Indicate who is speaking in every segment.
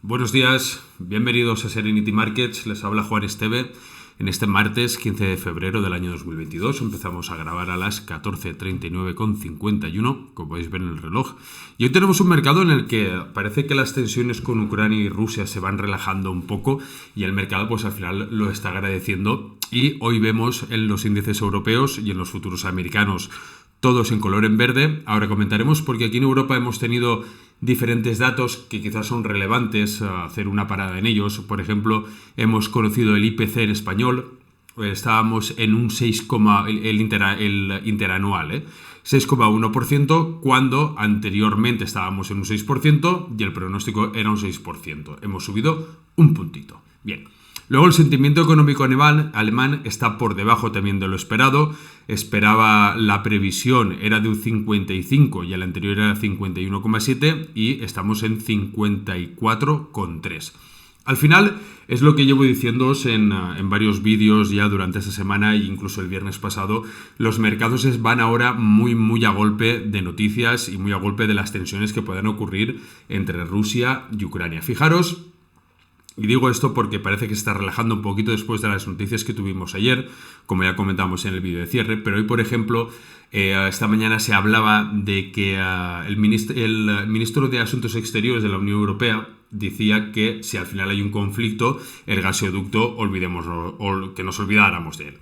Speaker 1: Buenos días, bienvenidos a Serenity Markets, les habla Juan Esteve. En este martes 15 de febrero del año 2022 empezamos a grabar a las 14:39:51, como podéis ver en el reloj. Y hoy tenemos un mercado en el que parece que las tensiones con Ucrania y Rusia se van relajando un poco y el mercado pues al final lo está agradeciendo. Y hoy vemos en los índices europeos y en los futuros americanos todos en color en verde. Ahora comentaremos porque aquí en Europa hemos tenido diferentes datos que quizás son relevantes, hacer una parada en ellos. Por ejemplo, hemos conocido el IPC en español, estábamos en un 6, el interanual, 6,1%, cuando anteriormente estábamos en un 6% y el pronóstico era un 6%. Hemos subido un puntito. Bien. Luego el sentimiento económico alemán está por debajo también de lo esperado. Esperaba la previsión era de un 55 y el anterior era 51,7 y estamos en 54,3. Al final es lo que llevo diciéndoos en varios vídeos ya durante esta semana e incluso el viernes pasado. Los mercados van ahora muy a golpe de noticias y muy a golpe de las tensiones que puedan ocurrir entre Rusia y Ucrania. Fijaros. Y digo esto porque parece que se está relajando un poquito después de las noticias que tuvimos ayer, como ya comentamos en el vídeo de cierre, pero hoy, por ejemplo, esta mañana se hablaba de que el ministro de Asuntos Exteriores de la Unión Europea decía que si al final hay un conflicto, el gasoducto, que nos olvidáramos de él.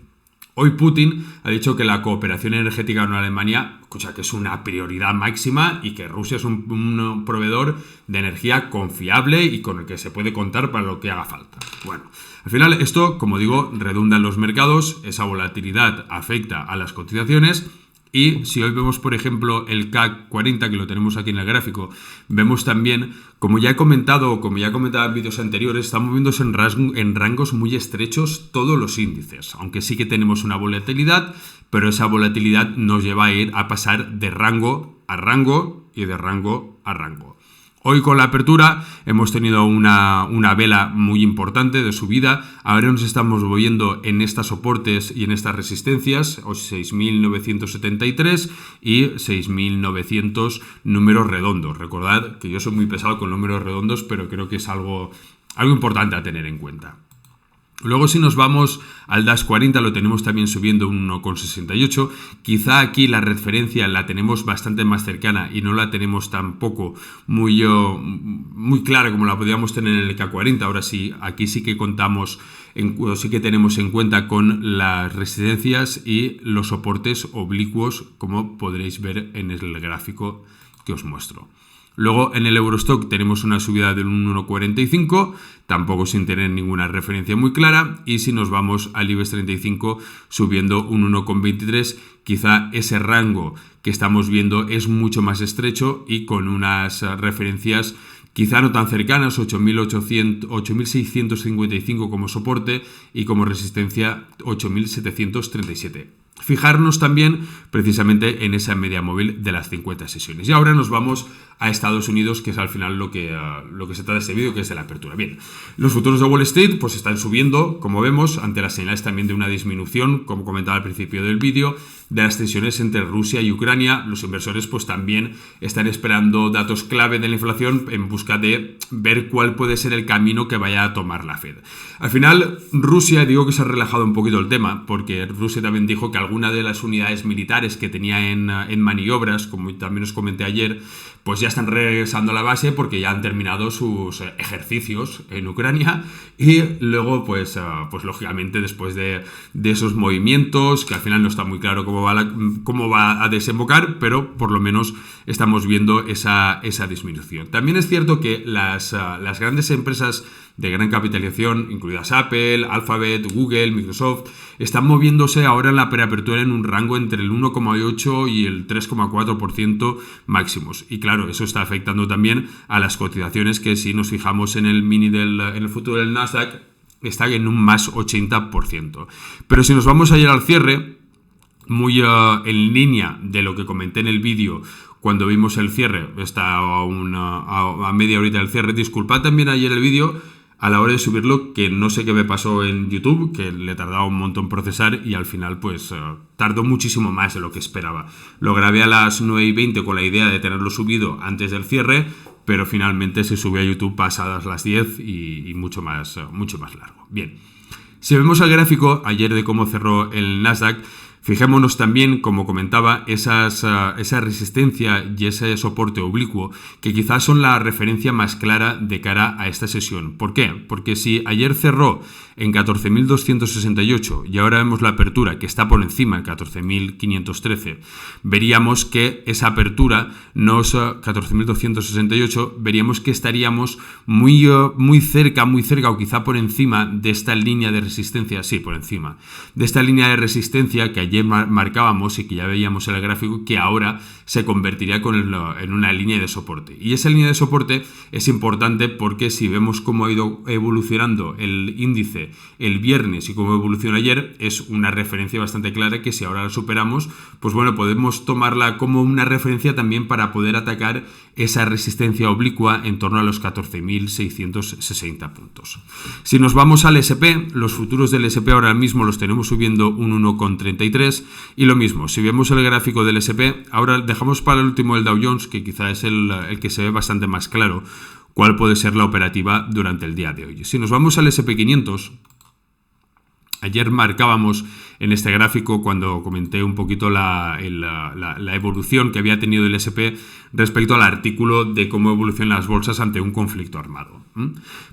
Speaker 1: Hoy Putin ha dicho que la cooperación energética con Alemania, que es una prioridad máxima y que Rusia es un proveedor de energía confiable y con el que se puede contar para lo que haga falta. Bueno, al final esto, como digo, redunda en los mercados, esa volatilidad afecta a las cotizaciones. Y si hoy vemos, por ejemplo, el CAC 40, que lo tenemos aquí en el gráfico, vemos también, como ya he comentado en vídeos anteriores, están moviéndose en rangos muy estrechos todos los índices, aunque sí que tenemos una volatilidad, pero esa volatilidad nos lleva a pasar de rango a rango y de rango a rango. Hoy con la apertura hemos tenido una vela muy importante de subida. Ahora nos estamos moviendo en estas soportes y en estas resistencias, 6.973 y 6.900 números redondos. Recordad que yo soy muy pesado con números redondos, pero creo que es algo importante a tener en cuenta. Luego si nos vamos al DAX 40 lo tenemos también subiendo un 1,68. Quizá aquí la referencia la tenemos bastante más cercana y no la tenemos tampoco muy clara como la podríamos tener en el K40. Ahora sí, aquí sí que sí que tenemos en cuenta con las resistencias y los soportes oblicuos, como podréis ver en el gráfico que os muestro. Luego en el Eurostock tenemos una subida del 1,45, tampoco sin tener ninguna referencia muy clara. Y si nos vamos al IBEX 35 subiendo un 1,23, quizá ese rango que estamos viendo es mucho más estrecho y con unas referencias quizá no tan cercanas, 8.655 como soporte y como resistencia 8.737. Fijarnos también precisamente en esa media móvil de las 50 sesiones. Y ahora nos vamos a Estados Unidos, que es al final lo que se trata de este vídeo, que es de la apertura. Bien, los futuros de Wall Street pues están subiendo, como vemos, ante las señales también de una disminución, como comentaba al principio del vídeo, de las tensiones entre Rusia y Ucrania. Los inversores pues también están esperando datos clave de la inflación en busca de ver cuál puede ser el camino que vaya a tomar la Fed. Al final, Rusia, digo que se ha relajado un poquito el tema, porque Rusia también dijo que alguna de las unidades militares que tenía en maniobras, como también os comenté ayer, pues ya están regresando a la base porque ya han terminado sus ejercicios en Ucrania y luego pues lógicamente después de esos movimientos, que al final no está muy claro cómo va a desembocar, pero por lo menos estamos viendo esa disminución. También es cierto que las grandes empresas de gran capitalización, incluidas Apple, Alphabet, Google, Microsoft, están moviéndose ahora en la preapertura en un rango entre el 1,8 y el 3,4% máximos. Y claro, eso está afectando también a las cotizaciones, que si nos fijamos en el en el futuro del Nasdaq, está en un más 80%. Pero si nos vamos ayer al cierre, muy en línea de lo que comenté en el vídeo cuando vimos el cierre, está a media horita del cierre, disculpad también ayer el vídeo, a la hora de subirlo, que no sé qué me pasó en YouTube, que le tardaba un montón en procesar y al final pues tardó muchísimo más de lo que esperaba. Lo grabé a las 9:20 con la idea de tenerlo subido antes del cierre, pero finalmente se subió a YouTube pasadas las 10 y mucho más largo. Bien, si vemos el gráfico ayer de cómo cerró el Nasdaq, fijémonos también, como comentaba, esa resistencia y ese soporte oblicuo que quizás son la referencia más clara de cara a esta sesión. ¿Por qué? Porque si ayer cerró en 14.268 y ahora vemos la apertura que está por encima en 14.513, veríamos que esa apertura, 14.268, veríamos que estaríamos muy cerca o quizá por encima de esta línea de resistencia, sí, por encima, de esta línea de resistencia que ayer marcábamos y que ya veíamos en el gráfico, que ahora se convertiría en una línea de soporte. Y esa línea de soporte es importante porque si vemos cómo ha ido evolucionando el índice el viernes y cómo evolucionó ayer, es una referencia bastante clara que si ahora la superamos, pues bueno, podemos tomarla como una referencia también para poder atacar esa resistencia oblicua en torno a los 14.660 puntos. Si nos vamos al SP, los futuros del SP ahora mismo los tenemos subiendo un 1,33 y lo mismo, si vemos el gráfico del SP, ahora dejamos para el último el Dow Jones, que quizá es el que se ve bastante más claro cuál puede ser la operativa durante el día de hoy. Si nos vamos al SP500, ayer marcábamos en este gráfico, cuando comenté un poquito la evolución que había tenido el SP respecto al artículo de cómo evolucionan las bolsas ante un conflicto armado.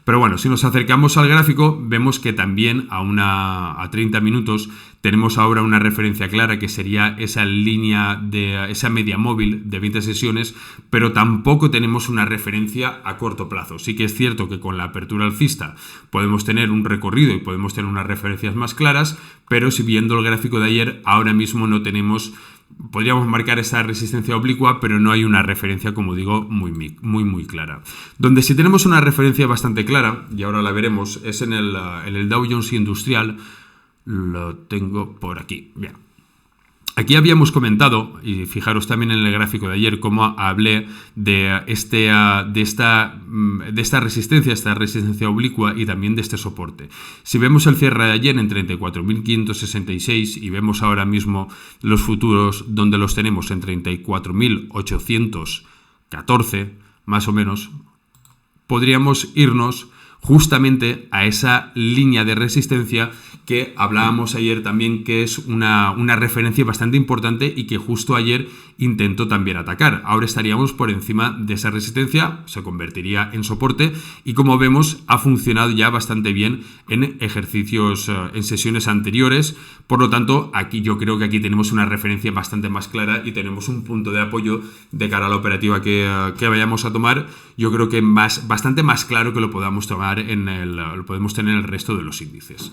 Speaker 1: Pero bueno, si nos acercamos al gráfico, vemos que también a 30 minutos tenemos ahora una referencia clara que sería esa línea de esa media móvil de 20 sesiones, pero tampoco tenemos una referencia a corto plazo. Sí que es cierto que con la apertura alcista podemos tener un recorrido y podemos tener unas referencias más claras, pero si viendo el gráfico de ayer, ahora mismo no tenemos, podríamos marcar esa resistencia oblicua, pero no hay una referencia, como digo, muy clara. Donde sí tenemos una referencia bastante clara, y ahora la veremos, es en el Dow Jones Industrial. Lo tengo por aquí. Bien. Aquí habíamos comentado, y fijaros también en el gráfico de ayer, cómo hablé de esta resistencia oblicua y también de este soporte. Si vemos el cierre de ayer en 34.566 y vemos ahora mismo los futuros donde los tenemos en 34.814, más o menos, podríamos irnos justamente a esa línea de resistencia que hablábamos ayer también, que es una referencia bastante importante y que justo ayer intentó también atacar. Ahora estaríamos por encima de esa resistencia, se convertiría en soporte y como vemos ha funcionado ya bastante bien en ejercicios, en sesiones anteriores. Por lo tanto, aquí yo creo que aquí tenemos una referencia bastante más clara y tenemos un punto de apoyo de cara a la operativa que vayamos a tomar. Yo creo que bastante más claro que lo podamos tomar lo podemos tener en el resto de los índices.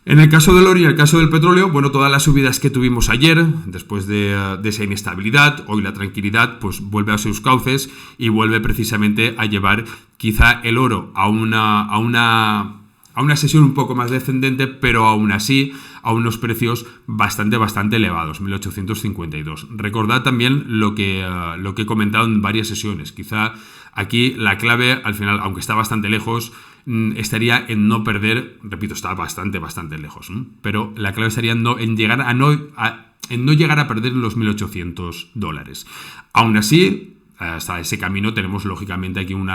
Speaker 1: En el caso del oro y el caso del petróleo, bueno, todas las subidas que tuvimos ayer, después de esa inestabilidad, hoy la tranquilidad pues vuelve a sus cauces y vuelve precisamente a llevar quizá el oro a una sesión un poco más descendente, pero aún así a unos precios bastante elevados, 1852. Recordad también lo que he comentado en varias sesiones. Quizá aquí la clave, al final, aunque está bastante lejos, estaría en no perder, repito, está bastante lejos, pero la clave estaría en no llegar a perder los $1.800. Aún así, hasta ese camino tenemos lógicamente aquí un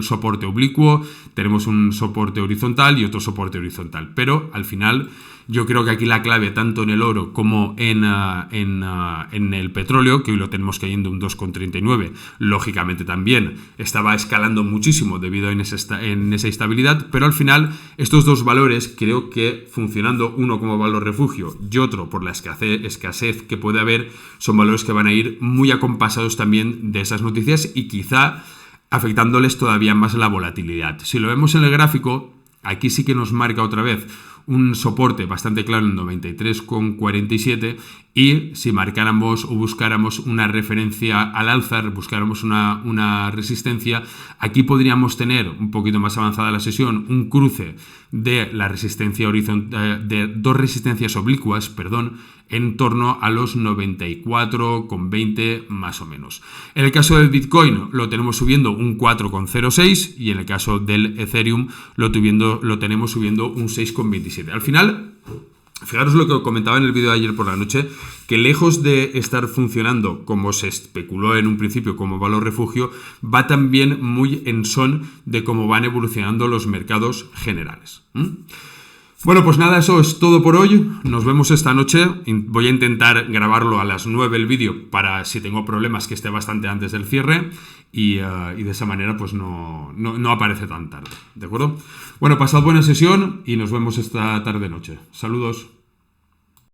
Speaker 1: soporte oblicuo, tenemos un soporte horizontal y otro soporte horizontal, pero al final yo creo que aquí la clave tanto en el oro como en el petróleo, que hoy lo tenemos cayendo un 2,39, lógicamente también estaba escalando muchísimo debido en esa estabilidad, pero al final estos dos valores creo que funcionando uno como valor refugio y otro por la escasez que puede haber, son valores que van a ir muy acompasados también de esas noticias y quizá afectándoles todavía más la volatilidad. Si lo vemos en el gráfico, aquí sí que nos marca otra vez un soporte bastante claro en 93,47 y si marcáramos o buscáramos una referencia al alza, buscáramos una resistencia, aquí podríamos tener un poquito más avanzada la sesión un cruce de la resistencia horizontal, de dos resistencias oblicuas, en torno a los 94,20 más o menos. En el caso del Bitcoin lo tenemos subiendo un 4,06 y en el caso del Ethereum lo tenemos subiendo un 6,27. Al final, fijaros lo que comentaba en el vídeo de ayer por la noche, que lejos de estar funcionando como se especuló en un principio como valor refugio, va también muy en son de cómo van evolucionando los mercados generales. Bueno, pues nada, eso es todo por hoy. Nos vemos esta noche. Voy a intentar grabarlo a las 9 el vídeo para, si tengo problemas, que esté bastante antes del cierre y de esa manera pues no aparece tan tarde, ¿de acuerdo? Bueno, pasad buena sesión y nos vemos esta tarde-noche. Saludos.